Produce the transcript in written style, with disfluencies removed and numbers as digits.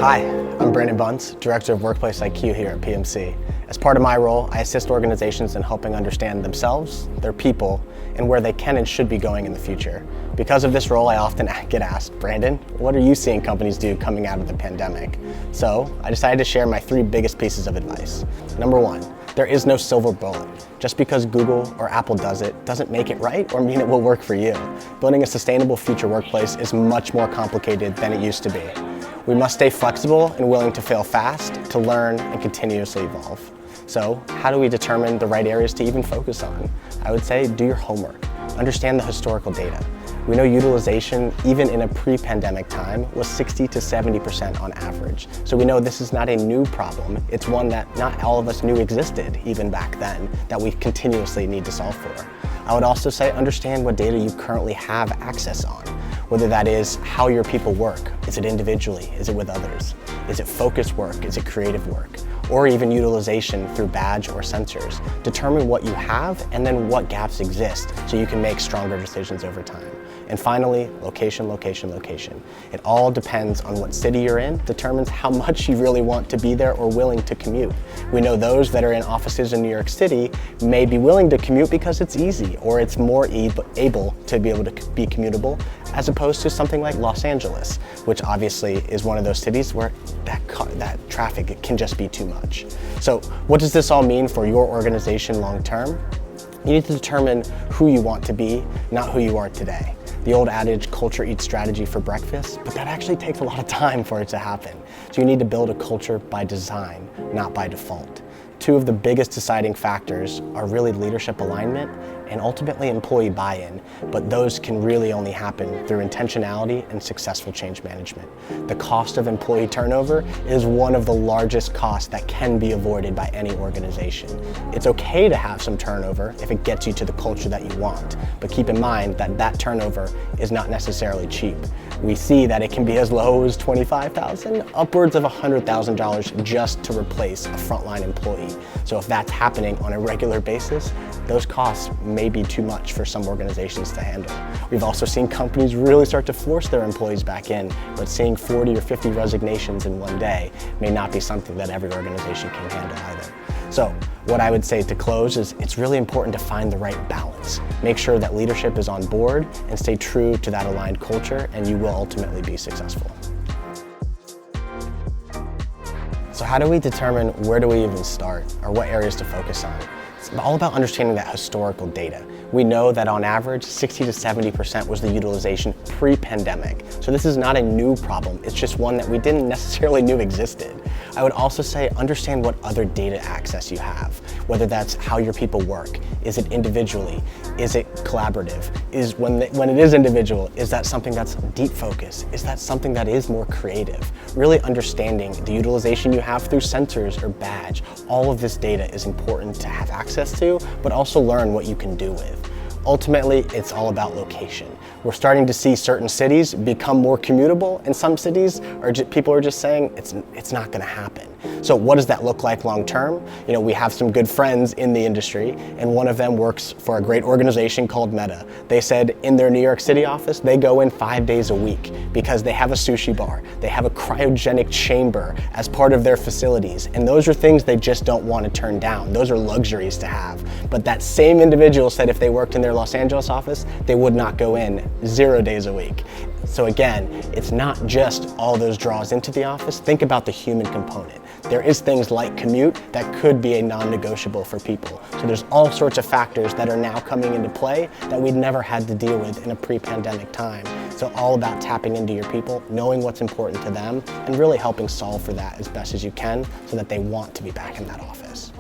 Hi, I'm Brandon Bunce, Director of Workplace IQ here at PMC. As part of my role, I assist organizations in helping understand themselves, their people, and where they can and should be going in the future. Because of this role, I often get asked, Brandon, what are you seeing companies do coming out of the pandemic? So I decided to share my 3 biggest pieces of advice. Number 1, there is no silver bullet. Just because Google or Apple does it doesn't make it right or mean it will work for you. Building a sustainable future workplace is much more complicated than it used to be. We must stay flexible and willing to fail fast, to learn and continuously evolve. So how do we determine the right areas to even focus on? I would say do your homework. Understand the historical data. We know utilization, even in a pre-pandemic time, was 60 to 70% on average. So we know this is not a new problem. It's one that not all of us knew existed even back then, that we continuously need to solve for. I would also say understand what data you currently have access on. Whether that is how your people work. Is it individually? Is it with others? Is it focused work? Is it creative work? Or even utilization through badge or sensors. Determine what you have and then what gaps exist so you can make stronger decisions over time. And finally, location, location, location. It all depends on what city you're in, determines how much you really want to be there or willing to commute. We know those that are in offices in New York City may be willing to commute because it's easy or it's more able to be able to be commutable, as opposed to something like Los Angeles, which obviously is one of those cities where that traffic can just be too much. So what does this all mean for your organization long term? You need to determine who you want to be, not who you are today. The old adage, culture eats strategy for breakfast, but that actually takes a lot of time for it to happen. So you need to build a culture by design, not by default. 2 of the biggest deciding factors are really leadership alignment and ultimately employee buy-in, but those can really only happen through intentionality and successful change management. The cost of employee turnover is one of the largest costs that can be avoided by any organization. It's okay to have some turnover if it gets you to the culture that you want, but keep in mind that that turnover is not necessarily cheap. We see that it can be as low as $25,000, upwards of $100,000 just to replace a frontline employee. So if that's happening on a regular basis, those costs may be too much for some organizations to handle. We've also seen companies really start to force their employees back in, but seeing 40 or 50 resignations in one day may not be something that every organization can handle either. So what I would say to close is it's really important to find the right balance. Make sure that leadership is on board and stay true to that aligned culture, and you will ultimately be successful. So how do we determine where do we even start or what areas to focus on? It's all about understanding that historical data. We know that on average, 60 to 70% was the utilization pre-pandemic. So this is not a new problem, it's just one that we didn't necessarily knew existed. I would also say understand what other data access you have, whether that's how your people work. Is it individually? Is it collaborative? Is when it is individual, is that something that's deep focus? Is that something that is more creative? Really understanding the utilization you have through sensors or badge. All of this data is important to have access to, but also learn what you can do with. Ultimately, it's all about location. We're starting to see certain cities become more commutable, and some cities people are just saying it's not going to happen. So what does that look like long term? You know, we have some good friends in the industry, and one of them works for a great organization called Meta. They said in their New York City office, they go in 5 days a week because they have a sushi bar, they have a cryogenic chamber as part of their facilities, and those are things they just don't want to turn down. Those are luxuries to have. But that same individual said if they worked in their Los Angeles office, they would not go in 0 days a week. So again, it's not just all those draws into the office. Think about the human component. There is things like commute that could be a non-negotiable for people. So there's all sorts of factors that are now coming into play that we'd never had to deal with in a pre-pandemic time. So all about tapping into your people, knowing what's important to them, and really helping solve for that as best as you can so that they want to be back in that office.